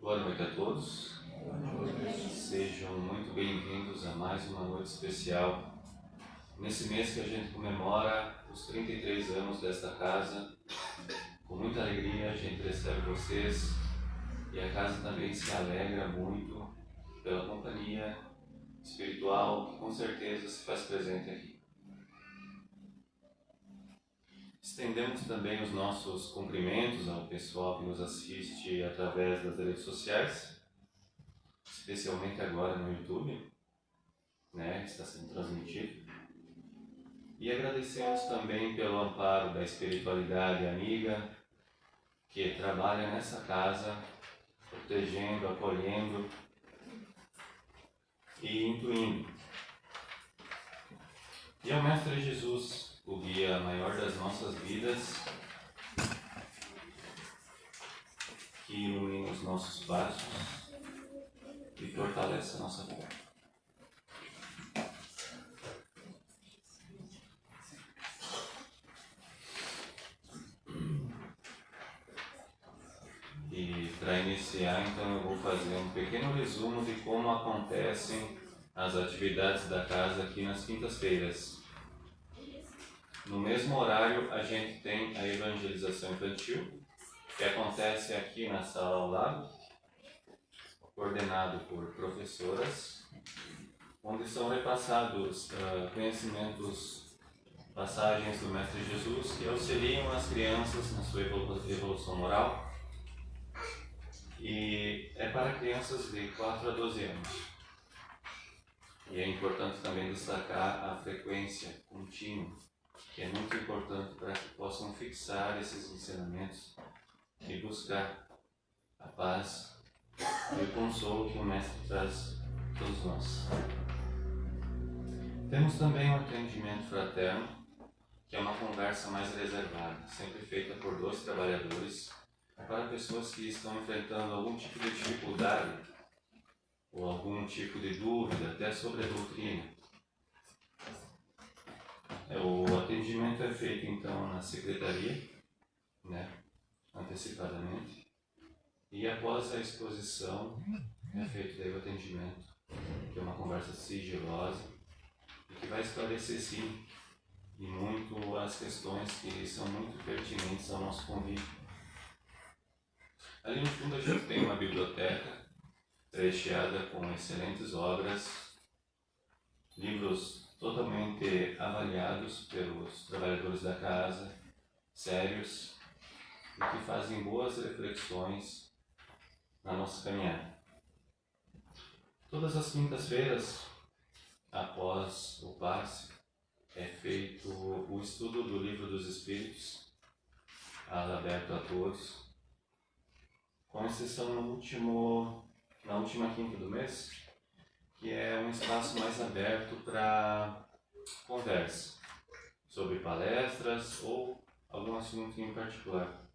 Boa noite a todos. Sejam muito bem-vindos a mais uma noite especial. Nesse mês que a gente comemora os 33 anos desta casa, com muita alegria a gente recebe vocês e a casa também se alegra muito pela companhia espiritual que com certeza se faz presente aqui. Estendemos também os nossos cumprimentos ao pessoal que nos assiste através das redes sociais, especialmente agora no YouTube, está sendo transmitido. E agradecemos também pelo amparo da espiritualidade amiga que trabalha nessa casa, protegendo, acolhendo e intuindo. E ao Mestre Jesus, o guia maior das nossas vidas, que ilumina os nossos passos e fortalece a nossa fé. E para iniciar, então, eu vou fazer um pequeno resumo de como acontecem as atividades da casa aqui nas quintas-feiras. No mesmo horário, a gente tem a evangelização infantil, que acontece aqui na sala ao lado, coordenado por professoras, onde são repassados conhecimentos, passagens do Mestre Jesus que auxiliam as crianças na sua evolução moral, e é para crianças de 4 a 12 anos. E é importante também destacar a frequência contínua, que é muito importante para que possam fixar esses ensinamentos e buscar a paz e o consolo que o Mestre traz a todos nós. Temos também um atendimento fraterno, que é uma conversa mais reservada, sempre feita por 2 trabalhadores, para pessoas que estão enfrentando algum tipo de dificuldade ou algum tipo de dúvida, até sobre a doutrina. O atendimento é feito então na secretaria, antecipadamente, e após a exposição é feito daí o atendimento, que é uma conversa sigilosa e que vai esclarecer sim e muito as questões que são muito pertinentes ao nosso convite. Ali no fundo a gente tem uma biblioteca recheada com excelentes obras, livros totalmente avaliados pelos trabalhadores da casa, sérios, e que fazem boas reflexões na nossa caminhada. Todas as quintas-feiras, após o passe, é feito o estudo do Livro dos Espíritos, aberto a todos, com exceção na última quinta do mês, que é um espaço mais aberto para conversa sobre palestras ou algum assunto em particular.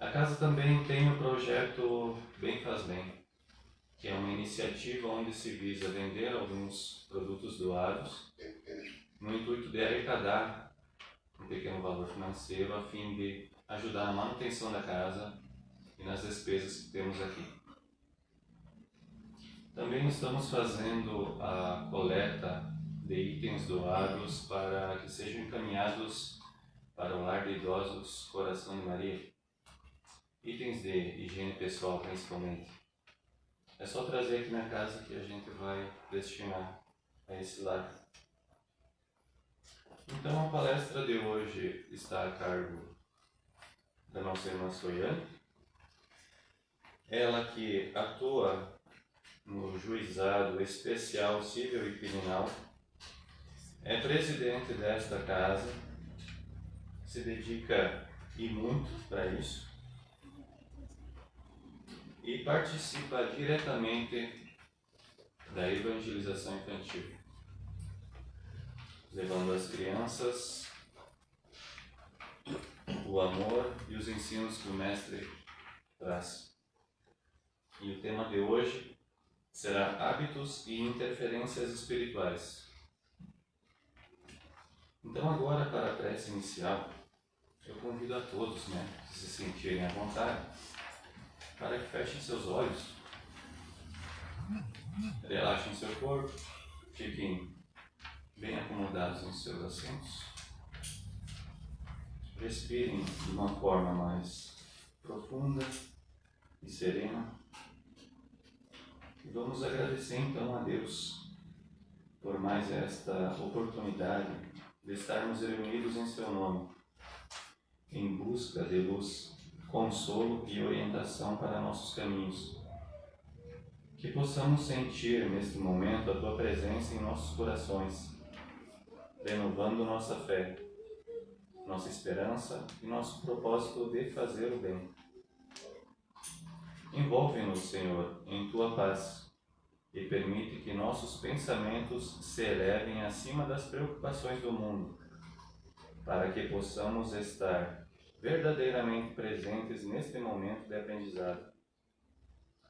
A casa também tem o projeto Bem Faz Bem, que é uma iniciativa onde se visa vender alguns produtos doados no intuito de arrecadar um pequeno valor financeiro a fim de ajudar na manutenção da casa e nas despesas que temos aqui. Também estamos fazendo a coleta de itens doados para que sejam encaminhados para o Lar de Idosos Coração de Maria. Itens de higiene pessoal, principalmente. É só trazer aqui na casa que a gente vai destinar a esse lar. Então a palestra de hoje está a cargo da nossa irmã Soiane. Ela que atua no Juizado Especial Civil e Criminal, é presidente desta casa, se dedica e muito para isso, e participa diretamente da evangelização infantil, levando às crianças o amor e os ensinos que o Mestre traz. E o tema de hoje será hábitos e interferências espirituais. Então agora, para a prece inicial, eu convido a todos, que se sentirem à vontade, para que fechem seus olhos, relaxem seu corpo, fiquem bem acomodados em seus assentos, respirem de uma forma mais profunda e serena. E vamos agradecer então a Deus por mais esta oportunidade de estarmos reunidos em seu nome, em busca de luz, consolo e orientação para nossos caminhos. Que possamos sentir neste momento a Tua presença em nossos corações, renovando nossa fé, nossa esperança e nosso propósito de fazer o bem. Envolve-nos, Senhor, em Tua paz e permite que nossos pensamentos se elevem acima das preocupações do mundo, para que possamos estar verdadeiramente presentes neste momento de aprendizado.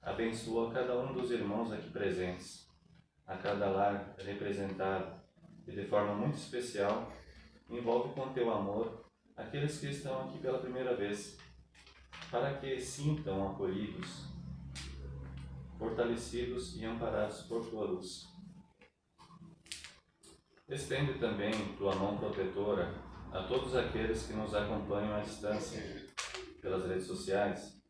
Abençoa cada um dos irmãos aqui presentes, a cada lar representado, e de forma muito especial, envolve com Teu amor aqueles que estão aqui pela primeira vez, para que sintam acolhidos, fortalecidos e amparados por Tua luz. Estende também Tua mão protetora a todos aqueles que nos acompanham à distância, pelas redes sociais,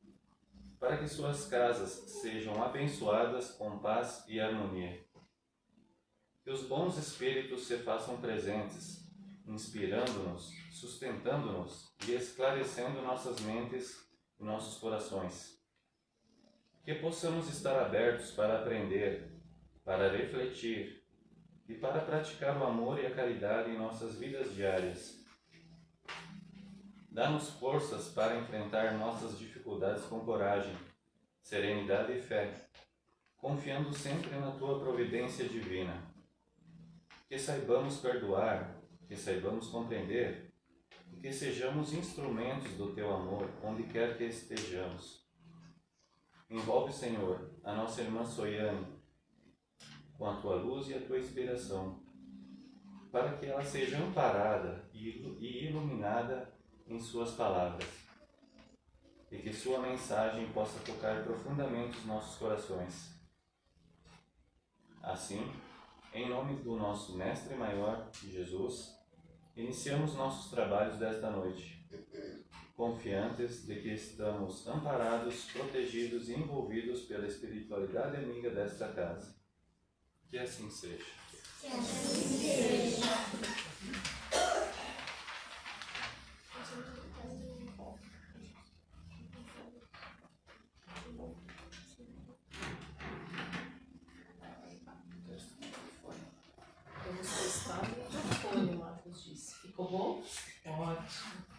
para que suas casas sejam abençoadas com paz e harmonia. Que os bons espíritos se façam presentes, inspirando-nos, sustentando-nos e esclarecendo nossas mentes e nossos corações. Que possamos estar abertos para aprender, para refletir e para praticar o amor e a caridade em nossas vidas diárias. Dá-nos forças para enfrentar nossas dificuldades com coragem, serenidade e fé, confiando sempre na Tua providência divina. Que saibamos perdoar, que saibamos compreender e que sejamos instrumentos do Teu amor onde quer que estejamos. Envolve, Senhor, a nossa irmã Soiane com a Tua luz e a Tua inspiração, para que ela seja amparada e iluminada em suas palavras, e que sua mensagem possa tocar profundamente os nossos corações. Assim, em nome do nosso Mestre Maior, Jesus, iniciamos nossos trabalhos desta noite, confiantes de que estamos amparados, protegidos e envolvidos pela espiritualidade amiga desta casa. Que assim seja. Que assim seja. Vamos testar o microfone, o Marcos disse. Ficou bom? Ótimo.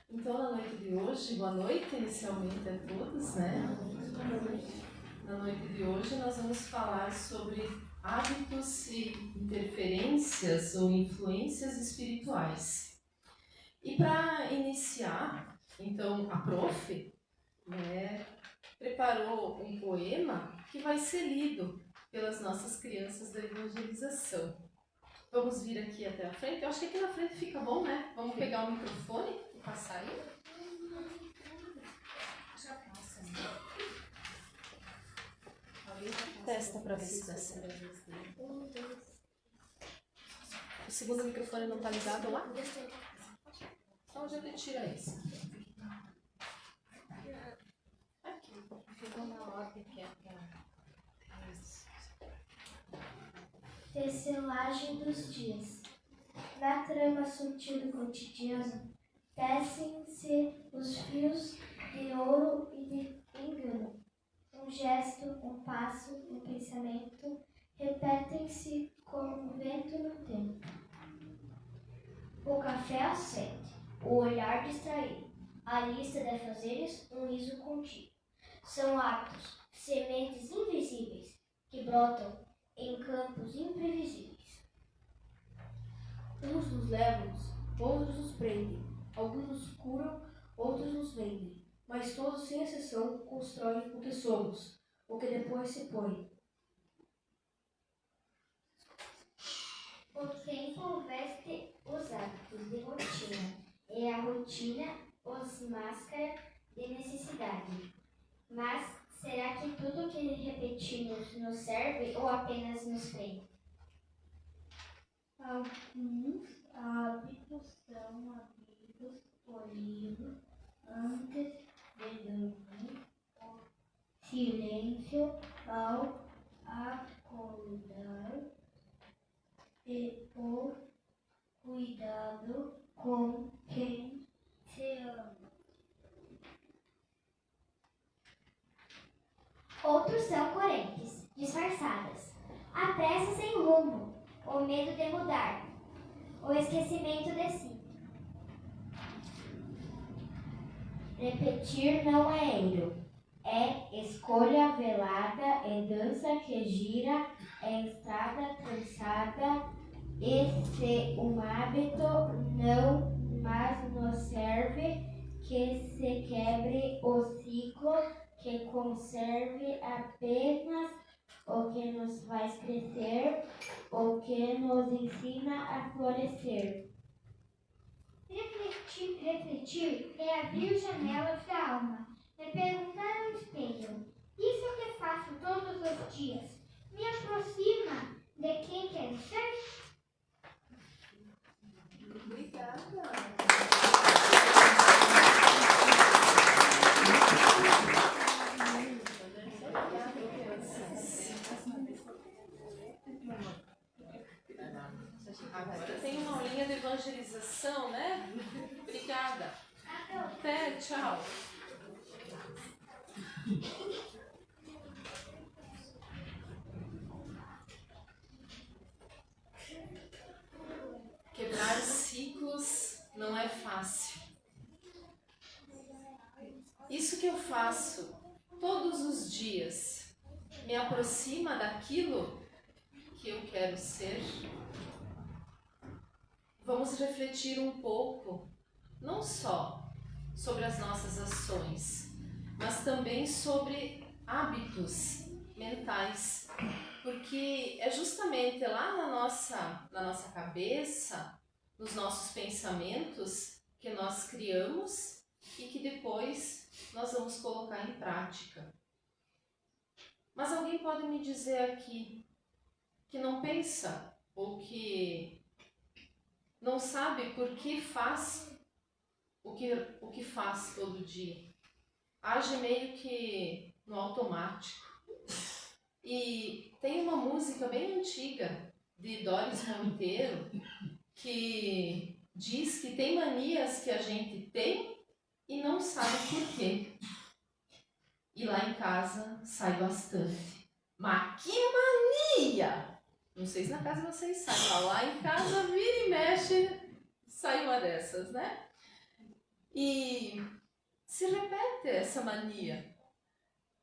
Então, na noite de hoje, boa noite inicialmente a todos, né? Na noite de hoje nós vamos falar sobre hábitos e interferências ou influências espirituais. E para iniciar, então, a prof, né, preparou um poema que vai ser lido pelas nossas crianças da evangelização. Vamos vir aqui até a frente. Eu acho que aqui na frente fica bom, né? Vamos pegar o microfone e passar aí. Já passa, né? Testa para ver se dá certo. O segundo microfone não está ligado lá? Então já retira esse. Aqui. Ficou na ordem que é para... Tecelagem dos dias. Na trama sutil do cotidiano, tecem-se os fios de ouro e de engano. Um gesto, um passo, um pensamento, repetem-se como um vento no tempo. O café às 7, o olhar distraído, a lista de afazeres, um riso contido. São hábitos, sementes invisíveis, que brotam em campos imprevisíveis. Uns nos levam, outros nos prendem, alguns nos curam, outros nos vendem, mas todos, sem exceção, constroem o que somos, o que depois se põe. O tempo veste os hábitos de rotina, e a rotina os mascara de necessidade. Mas será que tudo que repetimos nos serve ou apenas nos prende? Alguns hábitos são escolhidos antes de dormir, o silêncio ao acordar e o cuidado com quem se ama. Outros são correntes, disfarçadas, a pressa sem rumo, o medo de mudar, o esquecimento de si. Repetir não é erro, é escolha velada, é dança que gira, é estrada trançada, e se um hábito não mais nos serve, que se quebre o ciclo, que conserve apenas o que nos faz crescer, o que nos ensina a florescer. Refletir é abrir janelas da alma, é perguntar ao espelho: isso que faço todos os dias me aproxima de quem quero ser? Obrigada. Agora tem uma aulinha de evangelização, né? Obrigada. Até, tchau. Quebrar ciclos não é fácil. Isso que eu faço todos os dias me aproxima daquilo que eu quero ser? Vamos refletir um pouco, não só sobre as nossas ações, mas também sobre hábitos mentais, porque é justamente lá na nossa cabeça, nos nossos pensamentos, que nós criamos e que depois nós vamos colocar em prática. Mas alguém pode me dizer aqui que não pensa ou que não sabe por que faz o que faz todo dia. Age meio que no automático. E tem uma música bem antiga de Doris Monteiro que diz que tem manias que a gente tem e não sabe por quê. E lá em casa sai bastante. Mas que mania! Não sei se na casa vocês saem, mas lá em casa vira e mexe, sai uma dessas, né? E se repete essa mania.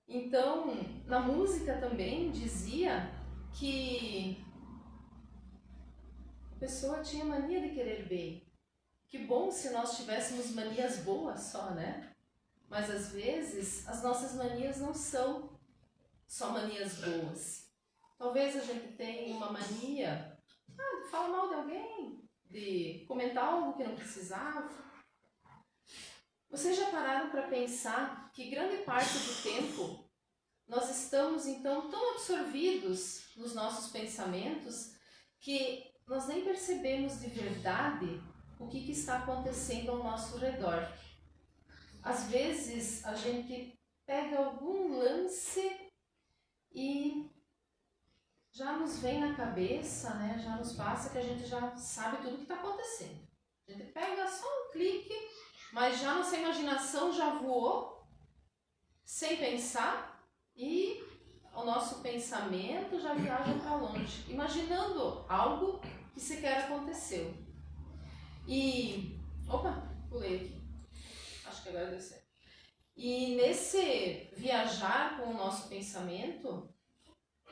Então, na música também dizia que a pessoa tinha mania de querer bem. Que bom se nós tivéssemos manias boas só, né? Mas às vezes as nossas manias não são só manias boas. Talvez a gente tenha uma mania de falar mal de alguém, de comentar algo que não precisava. Vocês já pararam para pensar que grande parte do tempo nós estamos então tão absorvidos nos nossos pensamentos que nós nem percebemos de verdade o que está acontecendo ao nosso redor. Às vezes a gente pega algum lance e já nos vem na cabeça, né? Já nos passa que a gente já sabe tudo o que está acontecendo. A gente pega só um clique, mas já nossa imaginação já voou, sem pensar, e o nosso pensamento já viaja para longe, imaginando algo que sequer aconteceu. E... Opa, pulei aqui. Acho que agora deu certo. E nesse viajar com o nosso pensamento,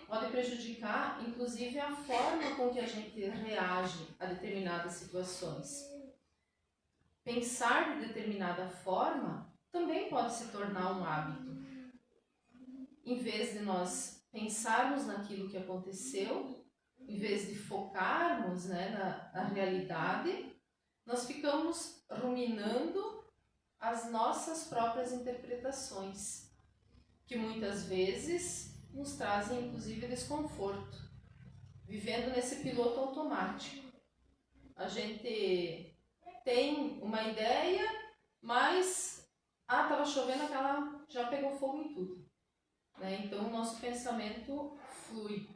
pode prejudicar, inclusive, a forma com que a gente reage a determinadas situações. Pensar de determinada forma também pode se tornar um hábito. Em vez de nós pensarmos naquilo que aconteceu, em vez de focarmos, né, na realidade, nós ficamos ruminando as nossas próprias interpretações, que muitas vezes nos trazem inclusive desconforto, vivendo nesse piloto automático. A gente tem uma ideia, mas estava chovendo, aquela já pegou fogo em tudo, né? Então o nosso pensamento flui.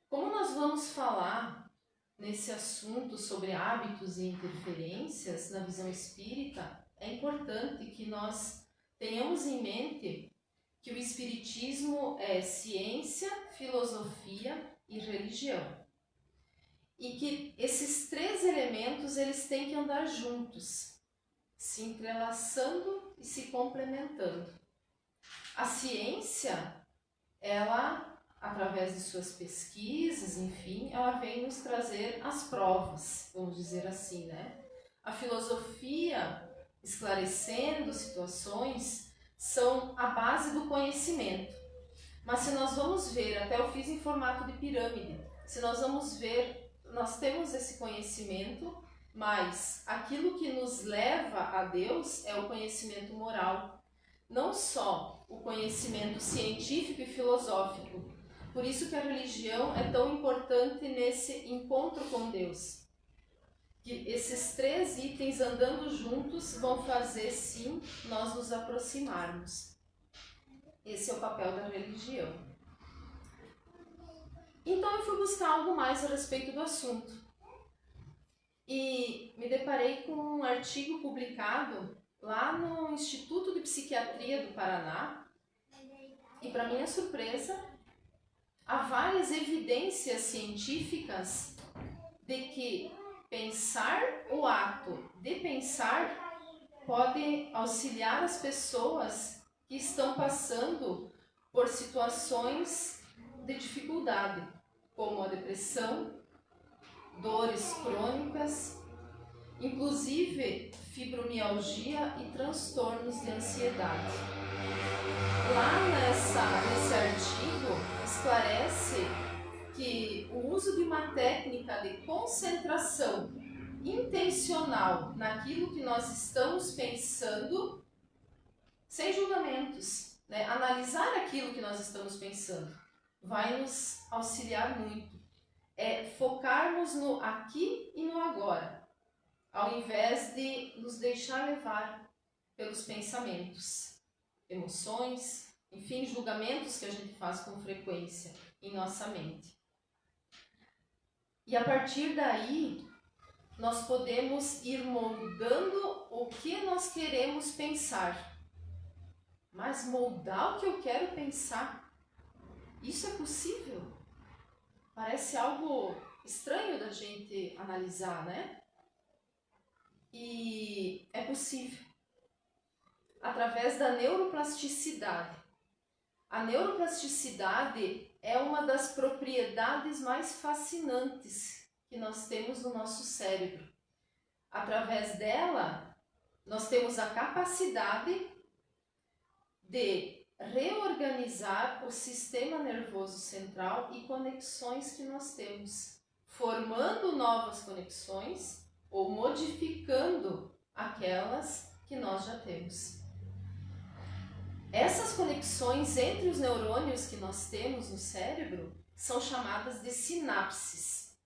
Como nós vamos falar nesse assunto sobre hábitos e interferências na visão espírita, é importante que nós tenhamos em mente que o espiritismo é ciência, filosofia e religião. E que esses três elementos eles têm que andar juntos, se entrelaçando e se complementando. A ciência, ela, através de suas pesquisas, enfim, ela vem nos trazer as provas, vamos dizer assim, né? A filosofia, esclarecendo situações, são a base do conhecimento. Mas se nós vamos ver, até eu fiz em formato de pirâmide, se nós vamos ver, nós temos esse conhecimento, mas aquilo que nos leva a Deus é o conhecimento moral. Não só o conhecimento científico e filosófico. Por isso que a religião é tão importante nesse encontro com Deus. Que esses três itens andando juntos vão fazer, sim, nós nos aproximarmos. Esse é o papel da religião. Então eu fui buscar algo mais a respeito do assunto. E me deparei com um artigo publicado lá no Instituto de Psiquiatria do Paraná. E para minha surpresa, há várias evidências científicas de que pensar, o ato de pensar, pode auxiliar as pessoas que estão passando por situações de dificuldade, como a depressão, dores crônicas, inclusive fibromialgia e transtornos de ansiedade. Lá nesse artigo esclarece que o uso de uma técnica de concentração intencional naquilo que nós estamos pensando, sem julgamentos, né? Analisar aquilo que nós estamos pensando vai nos auxiliar muito. É focarmos no aqui e no agora, ao invés de nos deixar levar pelos pensamentos, emoções, enfim, julgamentos que a gente faz com frequência em nossa mente. E a partir daí, nós podemos ir moldando o que nós queremos pensar. Mas moldar o que eu quero pensar, isso é possível? Parece algo estranho da gente analisar, né? E é possível. Através da neuroplasticidade. A neuroplasticidade é uma das propriedades mais fascinantes que nós temos no nosso cérebro. Através dela, nós temos a capacidade de reorganizar o sistema nervoso central e conexões que nós temos, formando novas conexões ou modificando aquelas que nós já temos. Essas conexões entre os neurônios que nós temos no cérebro são chamadas de sinapses.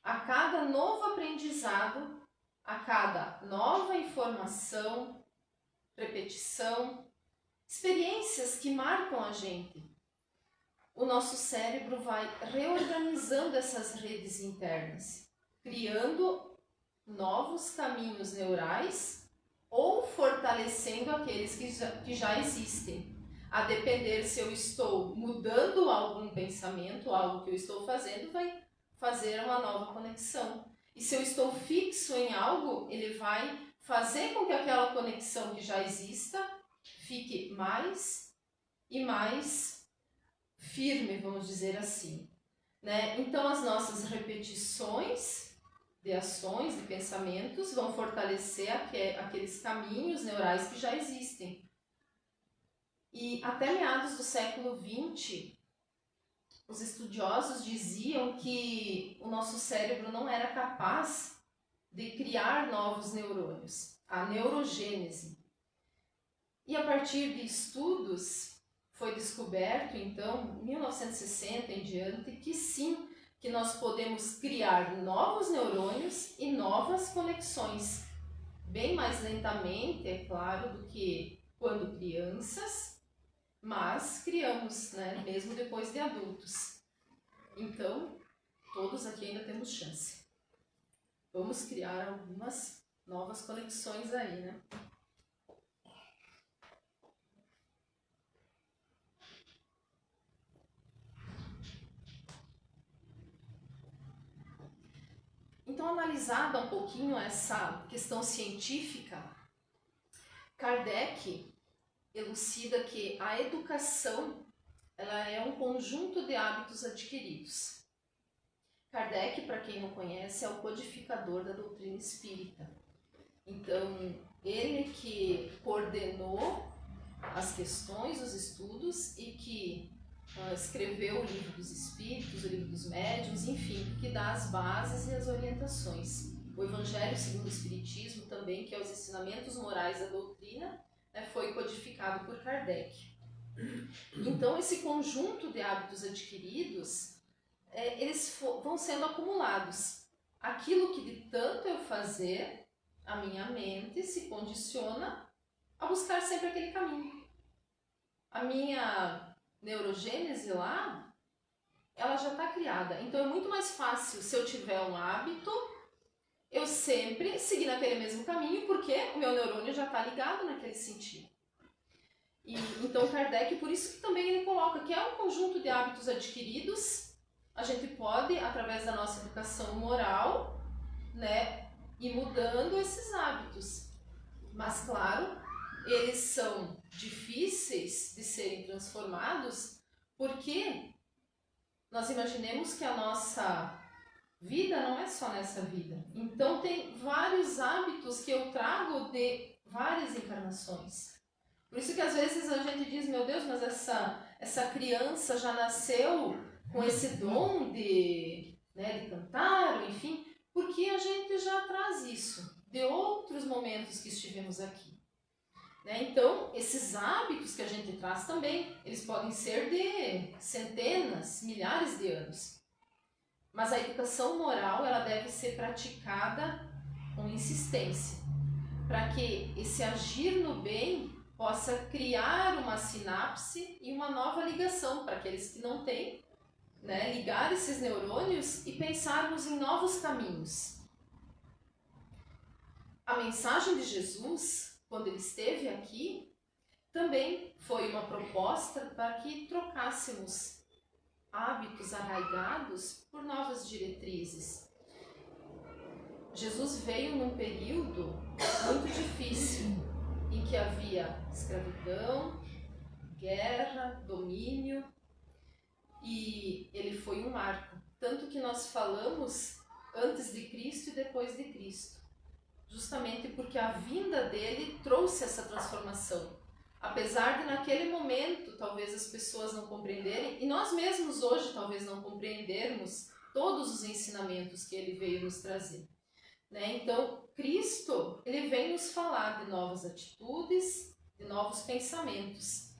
A cada novo aprendizado, a cada nova informação, repetição, experiências que marcam a gente, o nosso cérebro vai reorganizando essas redes internas, criando novos caminhos neurais ou fortalecendo aqueles que já existem, a depender se eu estou mudando algum pensamento, algo que eu estou fazendo, vai fazer uma nova conexão. E se eu estou fixo em algo, ele vai fazer com que aquela conexão que já exista fique mais e mais firme, vamos dizer assim, né? Então as nossas repetições de ações, de pensamentos, vão fortalecer aqueles caminhos neurais que já existem. E até meados do século XX, os estudiosos diziam que o nosso cérebro não era capaz de criar novos neurônios. a neurogênese. E a partir de estudos foi descoberto, então, em 1960 em diante, que sim, que nós podemos criar novos neurônios e novas conexões, bem mais lentamente, é claro, do que quando crianças, mas criamos, né, mesmo depois de adultos. Então, todos aqui ainda temos chance. Vamos criar algumas novas conexões aí, né? Então, analisada um pouquinho essa questão científica, Kardec elucida que a educação ela é um conjunto de hábitos adquiridos. Kardec, para quem não conhece, é o codificador da doutrina espírita. Então, ele que coordenou as questões, os estudos e que escreveu o Livro dos Espíritos, o Livro dos Médiuns, enfim, que dá as bases e as orientações. O Evangelho segundo o Espiritismo também, que é os ensinamentos morais da doutrina, né, foi codificado por Kardec. Então, esse conjunto de hábitos adquiridos, eles vão sendo acumulados. Aquilo que de tanto eu fazer, a minha mente se condiciona a buscar sempre aquele caminho. A minha neurogênese lá, ela já está criada. Então é muito mais fácil, se eu tiver um hábito, eu sempre seguir naquele mesmo caminho, porque o meu neurônio já está ligado naquele sentido. E, então Kardec, por isso que também ele coloca que é um conjunto de hábitos adquiridos, a gente pode, através da nossa educação moral, né, ir mudando esses hábitos. Mas claro, eles são difíceis de serem transformados porque nós imaginemos que a nossa vida não é só nessa vida. Então tem vários hábitos que eu trago de várias encarnações. Por isso que às vezes a gente diz, meu Deus, mas essa criança já nasceu com esse dom de cantar, enfim, porque a gente já traz isso de outros momentos que estivemos aqui. Então, esses hábitos que a gente traz também, eles podem ser de centenas, milhares de anos. Mas a educação moral, ela deve ser praticada com insistência, para que esse agir no bem possa criar uma sinapse e uma nova ligação para aqueles que não têm, né? Ligar esses neurônios e pensarmos em novos caminhos. A mensagem de Jesus, quando ele esteve aqui, também foi uma proposta para que trocássemos hábitos arraigados por novas diretrizes. Jesus veio num período muito difícil, em que havia escravidão, guerra, domínio, e ele foi um marco. Tanto que nós falamos antes de Cristo e depois de Cristo. Justamente porque a vinda dele trouxe essa transformação. Apesar de naquele momento talvez as pessoas não compreenderem, e nós mesmos hoje talvez não compreendermos todos os ensinamentos que ele veio nos trazer. Então, Cristo, ele vem nos falar de novas atitudes, de novos pensamentos.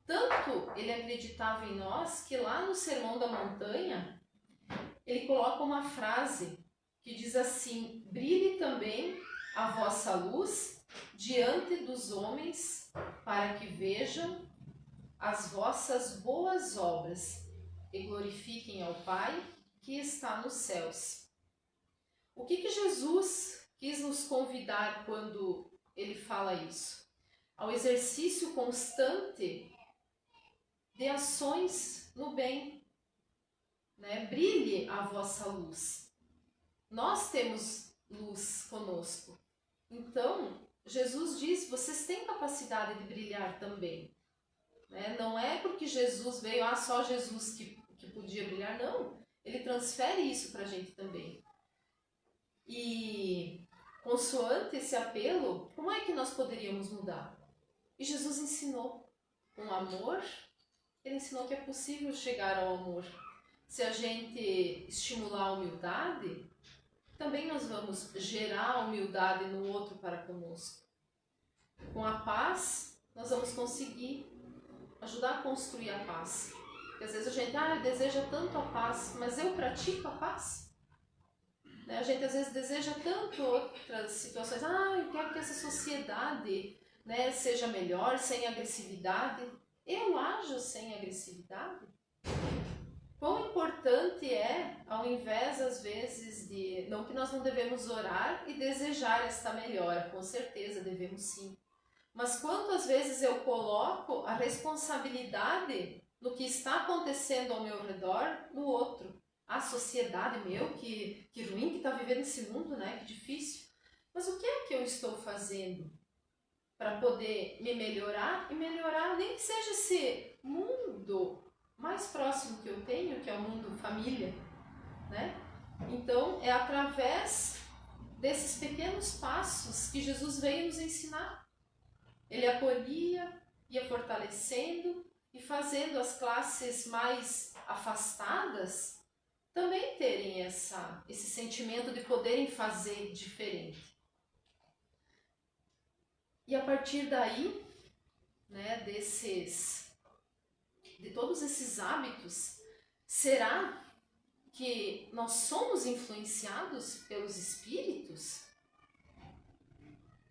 Tanto ele acreditava em nós que lá no Sermão da Montanha, ele coloca uma frase que diz assim: brilhe também a vossa luz diante dos homens, para que vejam as vossas boas obras e glorifiquem ao Pai que está nos céus. O que Jesus quis nos convidar quando ele fala isso? Ao exercício constante de ações no bem. Brilhe a vossa luz. Nós temos luz conosco. Então, Jesus diz, vocês têm capacidade de brilhar também. Não é porque Jesus veio, só Jesus que podia brilhar, não. Ele transfere isso para a gente também. E, consoante esse apelo, como é que nós poderíamos mudar? E Jesus ensinou com amor, ele ensinou que é possível chegar ao amor. Se a gente estimular a humildade, também nós vamos gerar humildade no outro para conosco. Com a paz, nós vamos conseguir ajudar a construir a paz. Porque às vezes a gente deseja tanto a paz, mas eu pratico a paz? Né? A gente às vezes deseja tanto outras situações. Eu quero que essa sociedade, né, seja melhor, sem agressividade. Eu ajo sem agressividade? Quão importante é, ao invés às vezes de... Não que nós não devemos orar e desejar esta melhora, com certeza devemos sim. Mas quantas vezes eu coloco a responsabilidade no que está acontecendo ao meu redor no outro? A sociedade, que ruim que está vivendo esse mundo, né? Que difícil. Mas o que é que eu estou fazendo para poder me melhorar e melhorar nem que seja esse mundo mais próximo que eu tenho, que é o mundo família, né? Então, é através desses pequenos passos que Jesus veio nos ensinar. Ele acolhia, ia fortalecendo e fazendo as classes mais afastadas também terem esse sentimento de poderem fazer diferente. E a partir daí, né, de todos esses hábitos, será que nós somos influenciados pelos espíritos?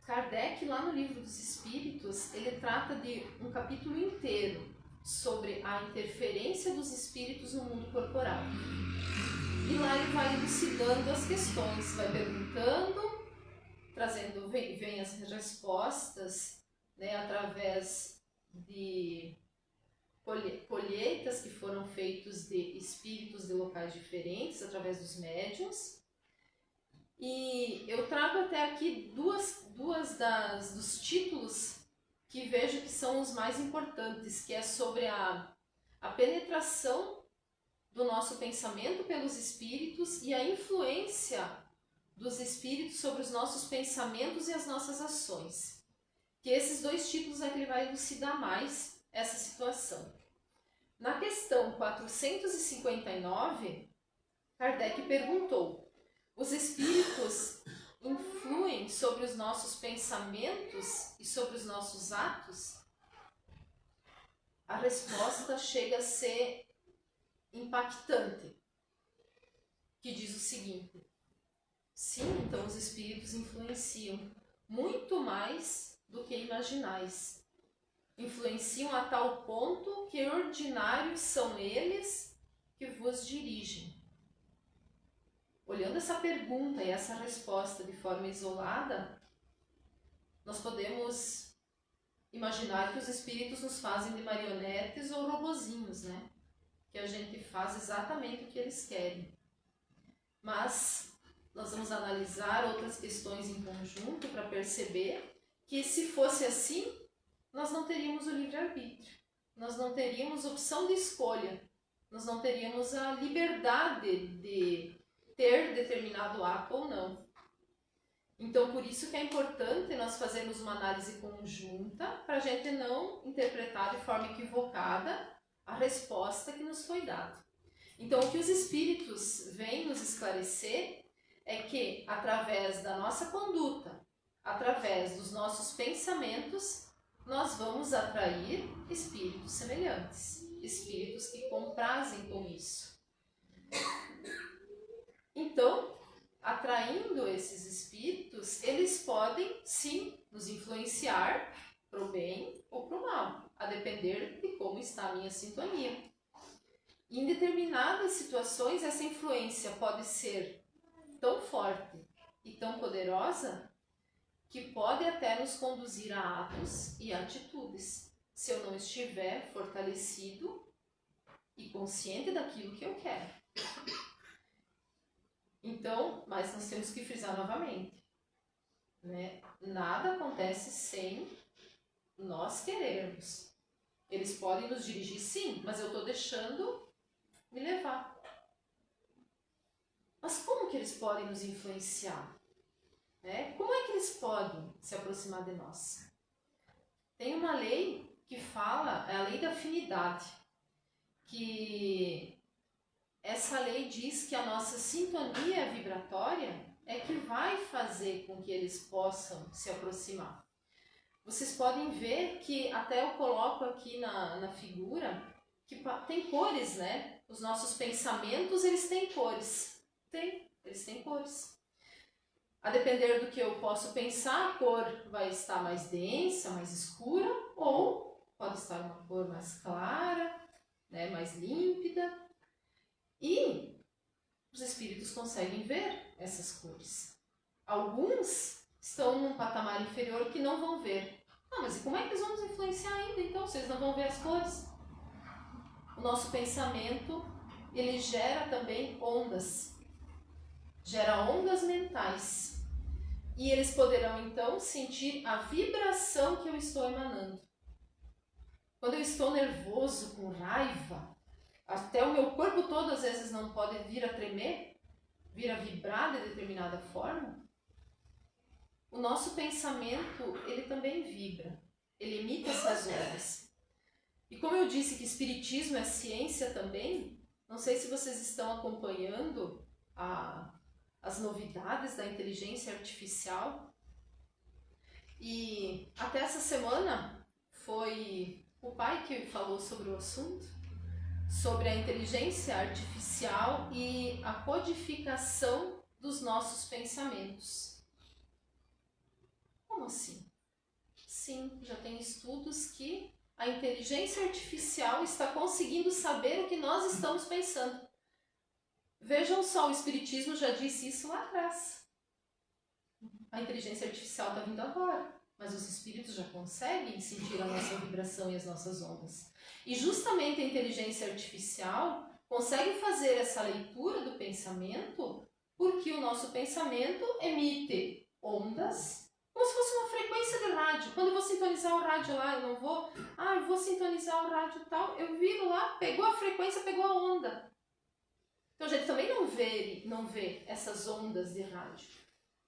Kardec, lá no Livro dos Espíritos, ele trata de um capítulo inteiro sobre a interferência dos espíritos no mundo corporal. E lá ele vai elucidando as questões, vai perguntando, vem as respostas, né, através de colheitas que foram feitas de espíritos de locais diferentes, através dos médiuns. E eu trago até aqui duas dos títulos que vejo que são os mais importantes, que é sobre a penetração do nosso pensamento pelos espíritos e a influência dos espíritos sobre os nossos pensamentos e as nossas ações. Que esses dois títulos é que ele vai elucidar mais essa situação. Na questão 459, Kardec perguntou: os espíritos influem sobre os nossos pensamentos e sobre os nossos atos? A resposta chega a ser impactante, que diz o seguinte: sim, então os espíritos influenciam muito mais do que imaginais. Influenciam a tal ponto que ordinários são eles que vos dirigem. Olhando essa pergunta e essa resposta de forma isolada, nós podemos imaginar que os espíritos nos fazem de marionetes ou robozinhos, né? Que a gente faz exatamente o que eles querem. Mas nós vamos analisar outras questões em conjunto para perceber que, se fosse assim, nós não teríamos o livre-arbítrio, nós não teríamos opção de escolha, nós não teríamos a liberdade de ter determinado ato ou não. Então, por isso que é importante nós fazermos uma análise conjunta para a gente não interpretar de forma equivocada a resposta que nos foi dada. Então, o que os espíritos vêm nos esclarecer é que, através da nossa conduta, através dos nossos pensamentos, nós vamos atrair espíritos semelhantes, espíritos que comprazem com isso. Então, atraindo esses espíritos, eles podem sim nos influenciar para o bem ou para o mal, a depender de como está a minha sintonia. Em determinadas situações, essa influência pode ser tão forte e tão poderosa que pode até nos conduzir a atos e atitudes, se eu não estiver fortalecido e consciente daquilo que eu quero. Então, mas nós temos que frisar novamente, né? Nada acontece sem nós querermos. Eles podem nos dirigir, sim, mas eu estou deixando me levar. Mas como que eles podem nos influenciar? Né? Como é que eles podem se aproximar de nós? Tem uma lei que fala, é a lei da afinidade, que essa lei diz que a nossa sintonia vibratória é que vai fazer com que eles possam se aproximar. Vocês podem ver que até eu coloco aqui na figura que tem cores, né? Os nossos pensamentos, eles têm cores. Eles têm cores. A depender do que eu posso pensar, a cor vai estar mais densa, mais escura, ou pode estar uma cor mais clara, né? Mais límpida. E os espíritos conseguem ver essas cores. Alguns estão num patamar inferior que não vão ver. Ah, mas e como é que eles vão nos influenciar ainda, então, se eles não vão ver as cores? O nosso pensamento, ele gera também ondas. Gera ondas mentais. E eles poderão, então, sentir a vibração que eu estou emanando. Quando eu estou nervoso, com raiva, até o meu corpo todo às vezes não pode vir a tremer, vir a vibrar de determinada forma. O nosso pensamento, ele também vibra, ele emite essas ondas. E como eu disse que espiritismo é ciência também, não sei se vocês estão acompanhando as novidades da inteligência artificial. E até essa semana foi o pai que falou sobre o assunto, sobre a inteligência artificial e a codificação dos nossos pensamentos. Como assim? Sim, já tem estudos que a inteligência artificial está conseguindo saber o que nós estamos pensando. Vejam só, o Espiritismo já disse isso lá atrás. A inteligência artificial está vindo agora, mas os espíritos já conseguem sentir a nossa vibração e as nossas ondas. E justamente a inteligência artificial consegue fazer essa leitura do pensamento porque o nosso pensamento emite ondas como se fosse uma frequência de rádio. Quando eu vou sintonizar o rádio lá, eu vou sintonizar o rádio tal, eu viro lá, pegou a frequência, pegou a onda. Então a gente também não vê essas ondas de rádio,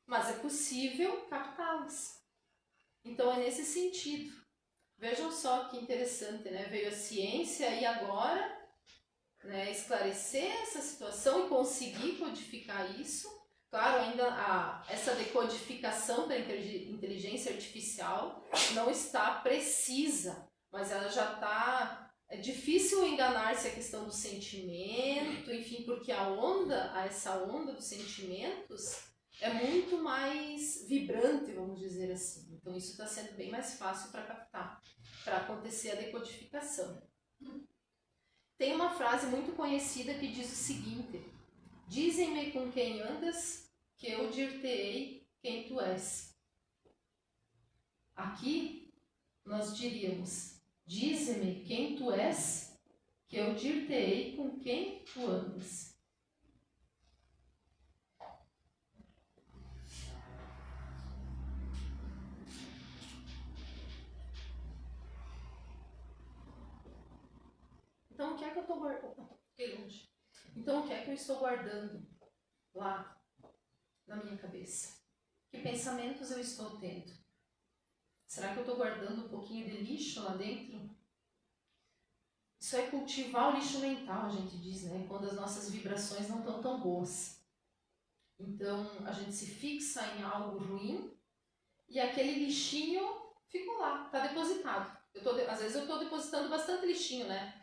mas é possível captá-las. Então é nesse sentido. Vejam só que interessante, né? Veio a ciência e agora, né, esclarecer essa situação e conseguir codificar isso. Claro, ainda essa decodificação da inteligência artificial não está precisa, mas ela já está... É difícil enganar-se a questão do sentimento, enfim, porque essa onda dos sentimentos é muito mais vibrante, vamos dizer assim. Então isso está sendo bem mais fácil para captar, para acontecer a decodificação. Tem uma frase muito conhecida que diz o seguinte: dize-me com quem andas, que eu dir-te-ei quem tu és. Aqui nós diríamos: dize-me quem tu és, que eu dir-te-ei com quem tu andas. Então o que é que eu estou guardando? Fiquei longe. Então o que é que eu estou guardando lá na minha cabeça? Que pensamentos eu estou tendo? Será que eu estou guardando um pouquinho de lixo lá dentro? Isso é cultivar o lixo mental, a gente diz, né? Quando as nossas vibrações não estão tão boas. Então a gente se fixa em algo ruim e aquele lixinho ficou lá, está depositado. Às vezes eu estou depositando bastante lixinho, né?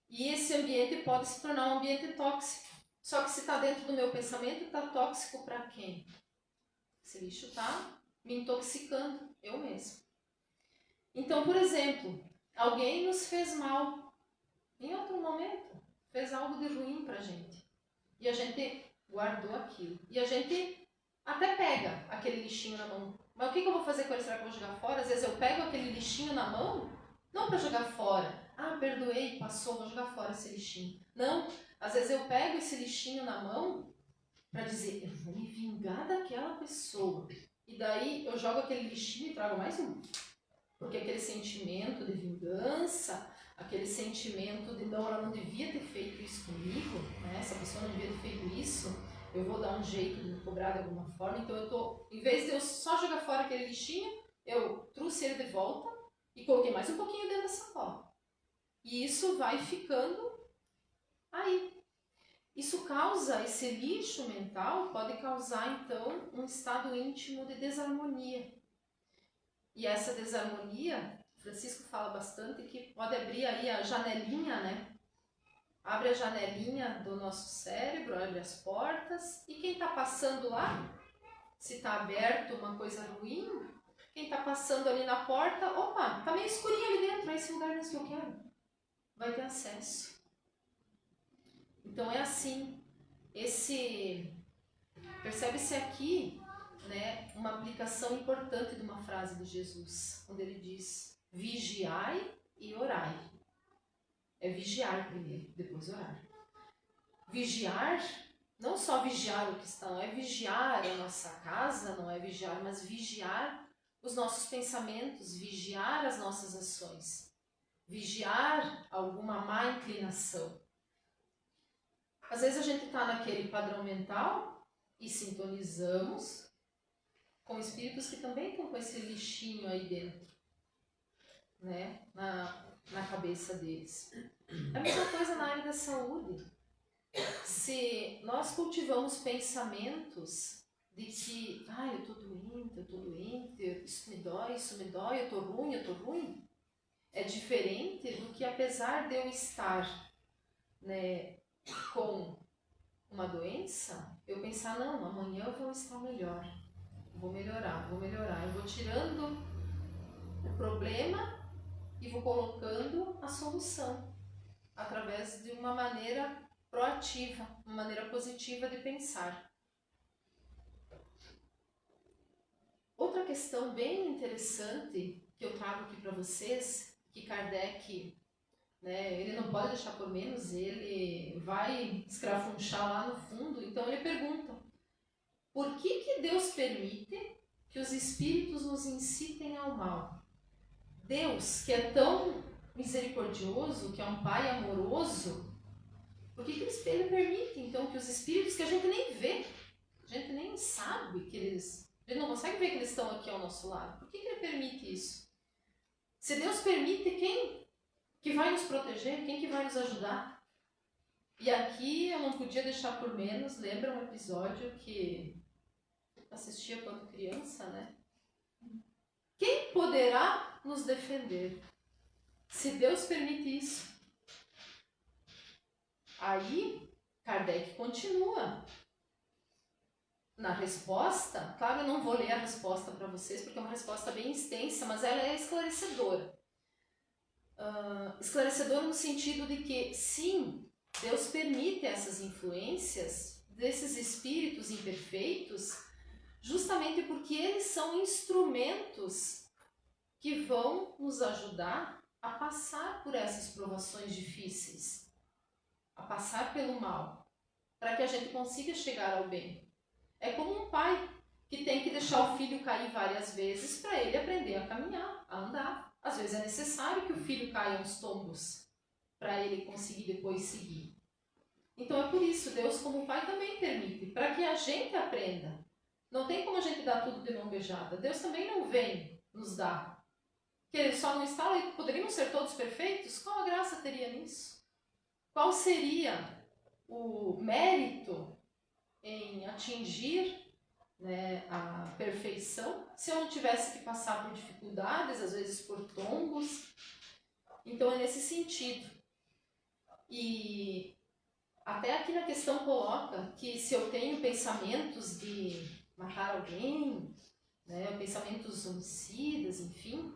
E esse ambiente pode se tornar um ambiente tóxico. Só que se está dentro do meu pensamento, está tóxico para quem? Esse lixo está me intoxicando, eu mesmo. Então, por exemplo, alguém nos fez mal. Em outro momento, fez algo de ruim para a gente. E a gente guardou aquilo. E a gente até pega aquele lixinho na mão. Mas o que eu vou fazer com ele? Será que eu vou jogar fora? Às vezes eu pego aquele lixinho na mão, não para jogar fora. Ah, perdoei, passou, vou jogar fora esse lixinho. Não, às vezes eu pego esse lixinho na mão para dizer, eu vou me vingar daquela pessoa. E daí eu jogo aquele lixinho e trago mais um. Porque aquele sentimento de vingança, aquele sentimento de não, ela não devia ter feito isso comigo, né? Essa pessoa não devia ter feito isso, eu vou dar um jeito de me cobrar de alguma forma. Então eu tô, em vez de eu só jogar fora aquele lixinho, eu trouxe ele de volta e coloquei mais um pouquinho dentro da sacola. E isso vai ficando aí. Isso causa, esse lixo mental pode causar então um estado íntimo de desarmonia. E essa desarmonia, Francisco fala bastante que pode abrir aí a janelinha, né? Abre a janelinha do nosso cérebro, abre as portas, e quem está passando lá, se está aberto uma coisa ruim, quem está passando ali na porta, opa, está meio escurinho ali dentro, é esse lugar mesmo que eu quero. Vai ter acesso. Então é assim, percebe-se aqui, né, uma aplicação importante de uma frase de Jesus, quando ele diz, vigiai e orai. É vigiar primeiro, depois orar. Vigiar, não só vigiar o que está, não é vigiar a nossa casa, não é vigiar, mas vigiar os nossos pensamentos, vigiar as nossas ações, vigiar alguma má inclinação. Às vezes a gente está naquele padrão mental e sintonizamos com espíritos que também estão com esse lixinho aí dentro, né, na cabeça deles. É a mesma coisa na área da saúde. Se nós cultivamos pensamentos de que, eu estou doente, isso me dói, eu estou ruim, é diferente do que apesar de eu estar, né, com uma doença, eu pensar, não, amanhã eu vou estar melhor, vou melhorar, eu vou tirando o problema e vou colocando a solução através de uma maneira proativa, uma maneira positiva de pensar. Outra questão bem interessante que eu trago aqui para vocês, que Kardec, né, ele não pode deixar por menos, ele vai escrafunchar lá no fundo, então ele pergunta, por que Deus permite que os espíritos nos incitem ao mal? Deus, que é tão misericordioso, que é um Pai amoroso, por que ele permite, então, que os espíritos que a gente nem vê, a gente nem sabe que a gente não consegue ver que eles estão aqui ao nosso lado, por que ele permite isso? Se Deus permite, quem que vai nos proteger? Quem que vai nos ajudar? E aqui eu não podia deixar por menos, lembra um episódio que assistia quando criança, né? Quem poderá nos defender? Se Deus permite isso. Aí, Kardec continua. Na resposta, claro, eu não vou ler a resposta para vocês, porque é uma resposta bem extensa, mas ela é esclarecedora. Esclarecedora no sentido de que, sim, Deus permite essas influências desses espíritos imperfeitos, justamente porque eles são instrumentos que vão nos ajudar a passar por essas provações difíceis, a passar pelo mal, para que a gente consiga chegar ao bem. É como um pai que tem que deixar o filho cair várias vezes para ele aprender a caminhar, a andar. Às vezes é necessário que o filho caia uns tombos para ele conseguir depois seguir. Então é por isso, Deus como pai também permite, para que a gente aprenda. Não tem como a gente dar tudo de mão beijada. Deus também não vem nos dar. Que ele só não está lá, poderíamos ser todos perfeitos? Qual a graça teria nisso? Qual seria o mérito em atingir, né, a perfeição se eu não tivesse que passar por dificuldades, às vezes por tombos? Então é nesse sentido. E até aqui na questão coloca que se eu tenho pensamentos de matar alguém, né, pensamentos homicidas, enfim,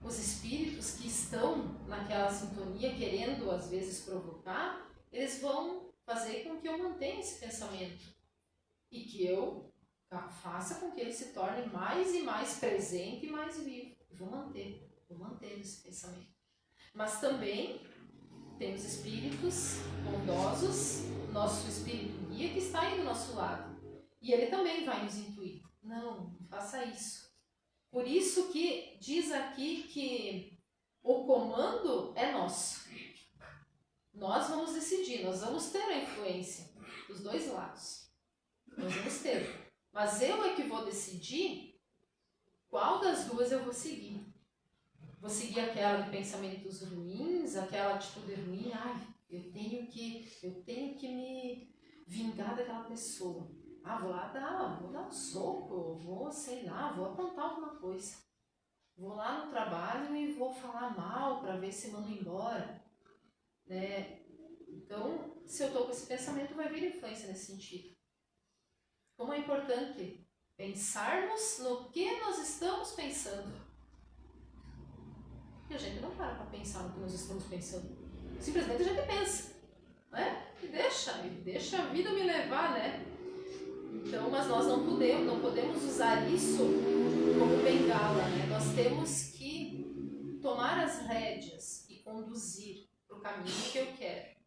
os espíritos que estão naquela sintonia, querendo às vezes provocar, eles vão fazer com que eu mantenha esse pensamento e que eu faça com que ele se torne mais e mais presente e mais vivo. Vou manter esse pensamento. Mas também temos espíritos bondosos, nosso espírito guia que está aí do nosso lado. E ele também vai nos intuir. Não faça isso. Por isso que diz aqui que o comando é nosso. Nós vamos decidir, nós vamos ter a influência dos dois lados. Nós vamos ter. Mas eu é que vou decidir qual das duas eu vou seguir. Vou seguir aquela de pensamentos ruins, aquela atitude ruim, eu tenho que vingar daquela pessoa. Ah, vou dar um soco, vou, sei lá, vou aprontar alguma coisa. Vou lá no trabalho e vou falar mal para ver se mando embora. Né? Então, se eu estou com esse pensamento, vai vir influência nesse sentido. Como é importante pensarmos no que nós estamos pensando. E a gente não para pensar no que nós estamos pensando. Simplesmente a gente pensa. Né? E deixa a vida me levar, né? Então, mas nós não podemos usar isso como bengala, né? Nós temos que tomar as rédeas e conduzir para o caminho que eu quero.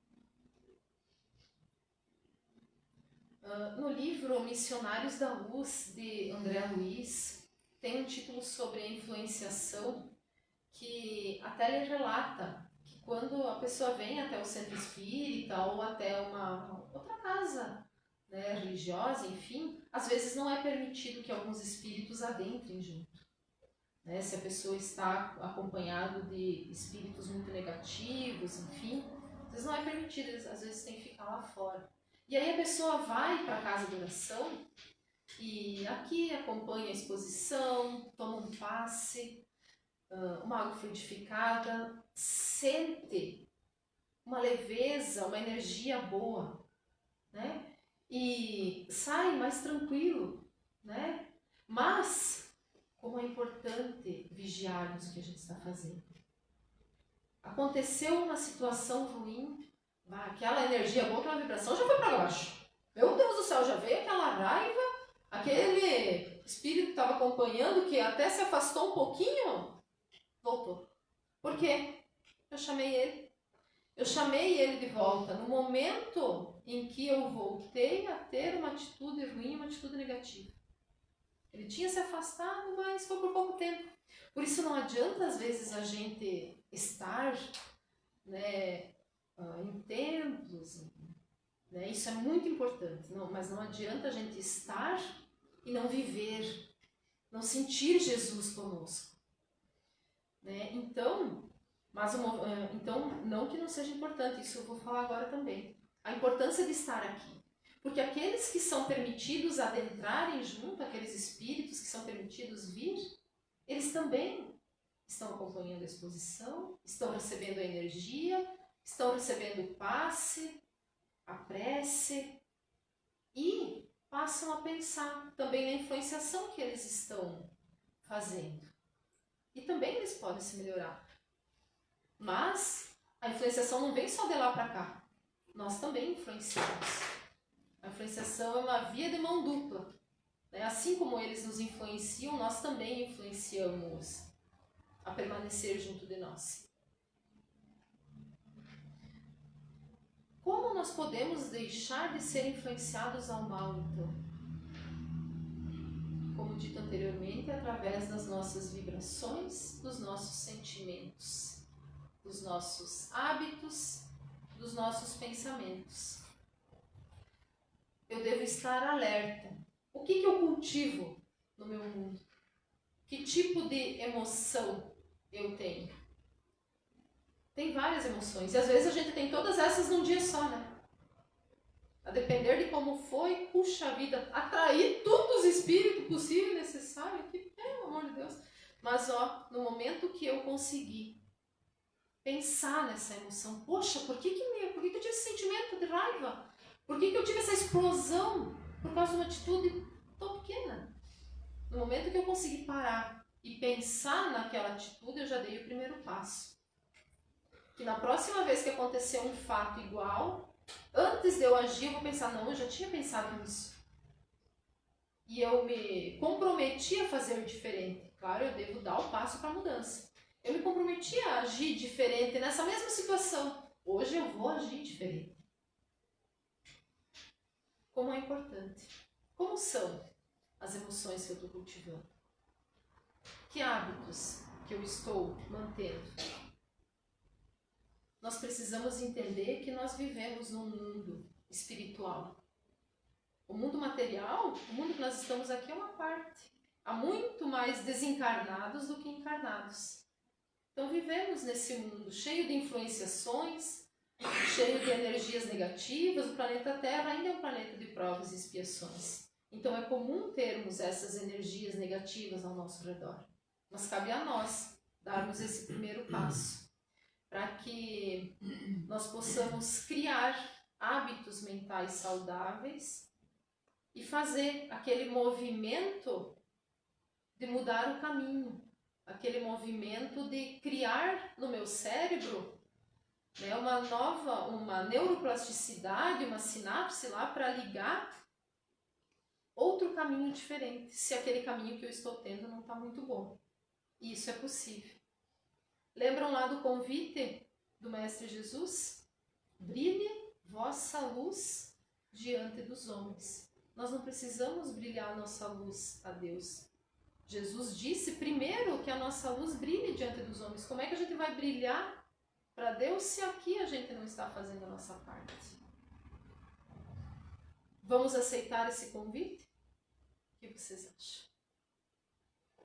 No livro Missionários da Luz, de André Luiz, tem um título sobre a influenciação que até ele relata que quando a pessoa vem até o centro espírita ou até uma outra casa, né, religiosa, enfim, às vezes não é permitido que alguns espíritos adentrem junto. Né? Se a pessoa está acompanhada de espíritos muito negativos, enfim, às vezes não é permitido, às vezes tem que ficar lá fora. E aí a pessoa vai para a casa de oração e aqui acompanha a exposição, toma um passe, uma água fluidificada, sente uma leveza, uma energia boa, né? E sai mais tranquilo, né? Mas, como é importante vigiarmos o que a gente está fazendo. Aconteceu uma situação ruim, aquela energia boa, aquela vibração já foi para baixo. Meu Deus do céu, já veio aquela raiva, aquele espírito que estava acompanhando, que até se afastou um pouquinho, voltou. Por quê? Eu chamei ele de volta no momento em que eu voltei a ter uma atitude ruim, uma atitude negativa. Ele tinha se afastado, mas foi por pouco tempo. Por isso não adianta às vezes a gente estar, né, em templos, né? Isso é muito importante, mas não adianta a gente estar e não viver, não sentir Jesus conosco. Né? Então, não que não seja importante, isso eu vou falar agora também. A importância de estar aqui. Porque aqueles que são permitidos adentrarem junto, aqueles espíritos que são permitidos vir, eles também estão acompanhando a exposição, estão recebendo a energia, estão recebendo o passe, a prece e passam a pensar também na influenciação que eles estão fazendo. E também eles podem se melhorar. Mas a influenciação não vem só de lá para cá. Nós também influenciamos. A influenciação é uma via de mão dupla. Né? Assim como eles nos influenciam, nós também influenciamos a permanecer junto de nós. Como nós podemos deixar de ser influenciados ao mal, então? Como dito anteriormente, através das nossas vibrações, dos nossos sentimentos, dos nossos hábitos, dos nossos pensamentos. Eu devo estar alerta. O que eu cultivo no meu mundo? Que tipo de emoção eu tenho? Tem várias emoções. E às vezes a gente tem todas essas num dia só, né? A depender de como foi, puxa vida, atrair todos os espíritos possível e necessário, que pelo amor de Deus. Mas no momento que eu conseguir pensar nessa emoção, poxa, por que eu tive esse sentimento de raiva? Por que eu tive essa explosão por causa de uma atitude tão pequena? No momento que eu conseguir parar e pensar naquela atitude, eu já dei o primeiro passo. Que na próxima vez que acontecer um fato igual, antes de eu agir, eu vou pensar, não, eu já tinha pensado nisso. E eu me comprometi a fazer diferente. Claro, eu devo dar o passo para a mudança. Eu me comprometi a agir diferente nessa mesma situação. Hoje eu vou agir diferente. Como é importante. Como são as emoções que eu estou cultivando? Que hábitos que eu estou mantendo? Nós precisamos entender que nós vivemos num mundo espiritual. O mundo material, o mundo que nós estamos aqui é uma parte. Há muito mais desencarnados do que encarnados. Então vivemos nesse mundo cheio de influenciações, cheio de energias negativas, o planeta Terra ainda é um planeta de provas e expiações. Então é comum termos essas energias negativas ao nosso redor. Mas cabe a nós darmos esse primeiro passo para que nós possamos criar hábitos mentais saudáveis e fazer aquele movimento de mudar o caminho, aquele movimento de criar no meu cérebro, né, uma neuroplasticidade, uma sinapse lá para ligar outro caminho diferente, se aquele caminho que eu estou tendo não está muito bom. E isso é possível. Lembram lá do convite do Mestre Jesus? Brilhe vossa luz diante dos homens. Nós não precisamos brilhar nossa luz a Deus. Jesus disse primeiro que a nossa luz brilhe diante dos homens. Como é que a gente vai brilhar para Deus se aqui a gente não está fazendo a nossa parte? Vamos aceitar esse convite? O que vocês acham?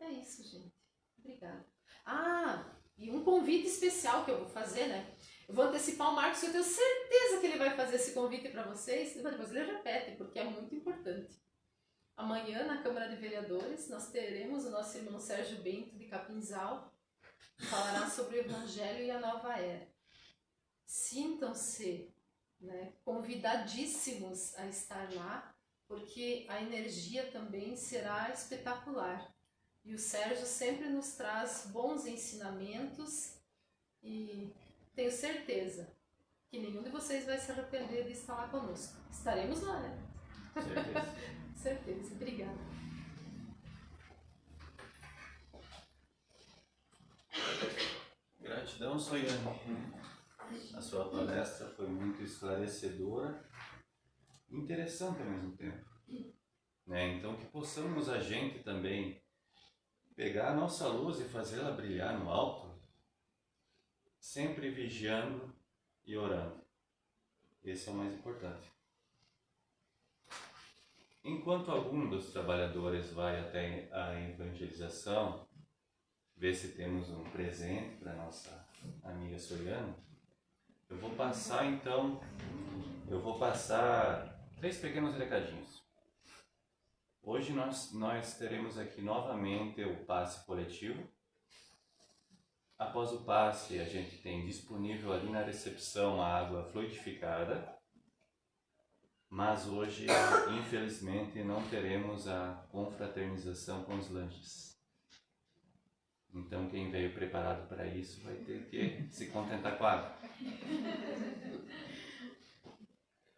É isso, gente. Obrigada. E um convite especial que eu vou fazer, né? Eu vou antecipar o Marcos, eu tenho certeza que ele vai fazer esse convite para vocês. Depois ele repete, porque é muito importante. Amanhã, na Câmara de Vereadores, nós teremos o nosso irmão Sérgio Bento, de Capinzal, que falará sobre o Evangelho e a Nova Era. Sintam-se, né, convidadíssimos a estar lá, porque a energia também será espetacular. E o Sérgio sempre nos traz bons ensinamentos e tenho certeza que nenhum de vocês vai se arrepender de estar lá conosco. Estaremos lá, né? Certeza. Certeza. Obrigada. Gratidão, Soiane. A sua palestra foi muito esclarecedora e interessante ao mesmo tempo. Né? Então, que possamos a gente também pegar a nossa luz e fazê-la brilhar no alto, sempre vigiando e orando. Esse é o mais importante. Enquanto algum dos trabalhadores vai até a evangelização, ver se temos um presente para nossa amiga Soiane, eu vou passar 3 pequenos recadinhos. Hoje nós teremos aqui novamente o passe coletivo. Após o passe, a gente tem disponível ali na recepção a água fluidificada, mas hoje, infelizmente, não teremos a confraternização com os lanches. Então, quem veio preparado para isso vai ter que se contentar com a água.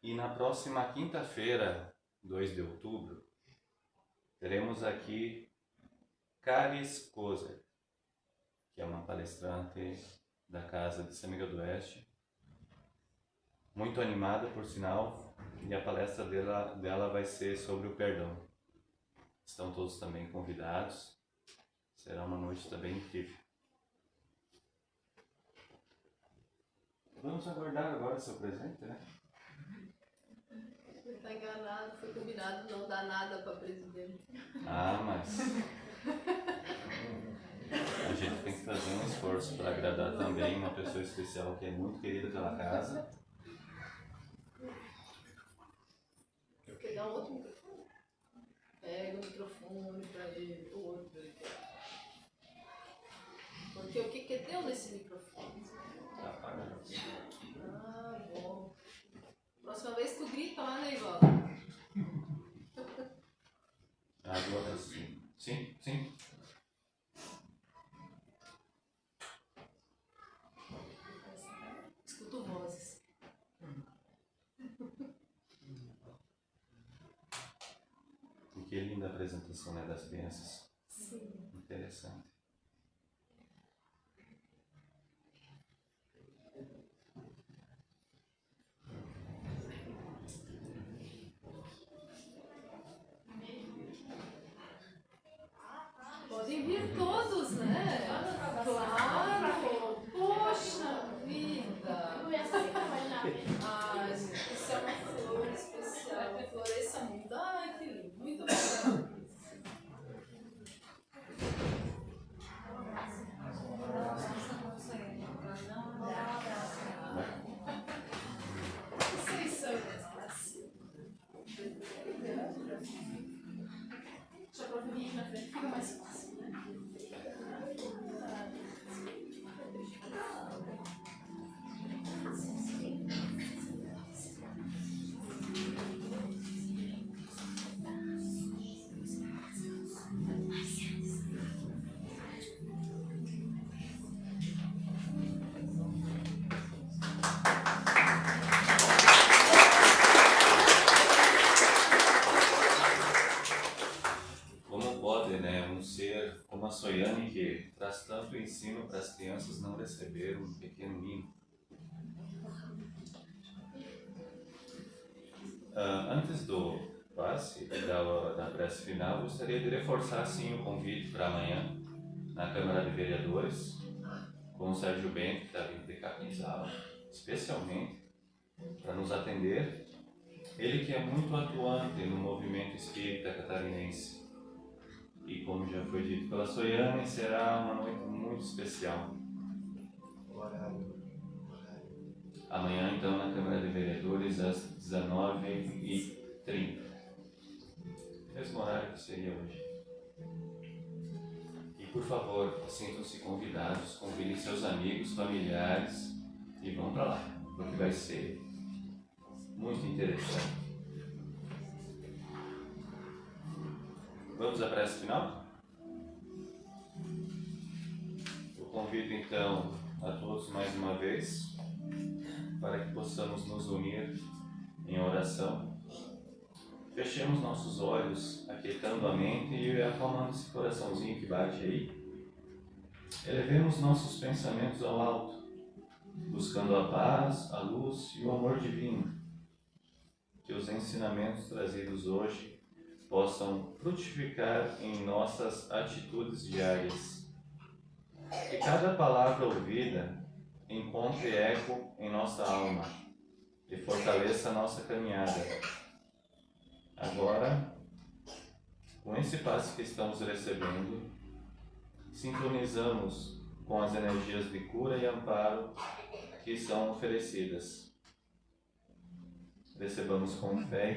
E na próxima quinta-feira, 2 de outubro, teremos aqui Caris Kozer, que é uma palestrante da Casa de São Miguel do Oeste, muito animada, por sinal, e a palestra dela vai ser sobre o perdão. Estão todos também convidados, será uma noite também incrível. Vamos aguardar agora seu presente, né? Você está enganado, foi combinado não dar nada para presidente. Mas a gente tem que fazer um esforço para agradar também uma pessoa especial que é muito querida pela casa. Quer dar um outro microfone? Pega o microfone para ele, o outro. Porque o que deu nesse microfone? Tá apagado. Bom. Próxima vez tu grita lá, né, Ivan? Agora sim. Sim. Escuto vozes. E que linda a apresentação, né, das crianças. Sim. Interessante. Podem vir todos, né? Claro! Poxa vida! Isso é uma flor especial. Floresça muito. Ai, que lindo. Muito bom. Soiane que traz tanto ensino para as crianças não receber um pequeno mimo. Antes do passe e da prece final, gostaria de reforçar sim o convite para amanhã na Câmara de Vereadores com o Sérgio Bento, que está vindo de Capinzal, especialmente para nos atender. Ele que é muito atuante no movimento espírita catarinense. E como já foi dito pela Soiane, será uma noite muito especial. Amanhã, então, na Câmara de Vereadores, às 19h30. Mesmo horário que seria hoje. E, por favor, sintam-se convidados, convidem seus amigos, familiares e vão para lá, porque vai ser muito interessante. Vamos à prece final? Eu convido, então, a todos mais uma vez para que possamos nos unir em oração. Fechemos nossos olhos, aquietando a mente e acalmando esse coraçãozinho que bate aí. Elevemos nossos pensamentos ao alto, buscando a paz, a luz e o amor divino. Que os ensinamentos trazidos hoje possam frutificar em nossas atitudes diárias. Que cada palavra ouvida encontre eco em nossa alma e fortaleça a nossa caminhada. Agora, com esse passe que estamos recebendo, sintonizamos com as energias de cura e amparo que são oferecidas. Recebamos com fé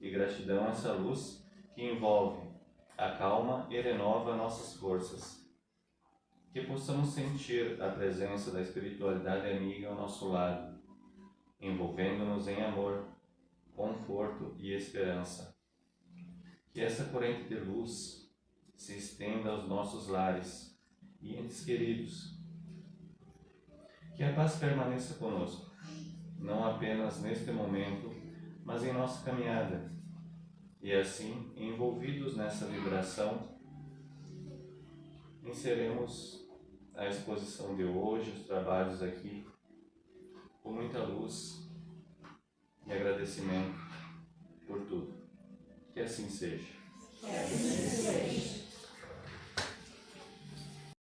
e gratidão essa luz que envolve, acalma e renova nossas forças. Que possamos sentir a presença da espiritualidade amiga ao nosso lado, envolvendo-nos em amor, conforto e esperança. Que essa corrente de luz se estenda aos nossos lares e entes queridos. Que a paz permaneça conosco, não apenas neste momento, mas em nossa caminhada. E assim, envolvidos nessa vibração, encerremos a exposição de hoje, os trabalhos aqui, com muita luz e agradecimento por tudo. Que assim seja. Que assim seja.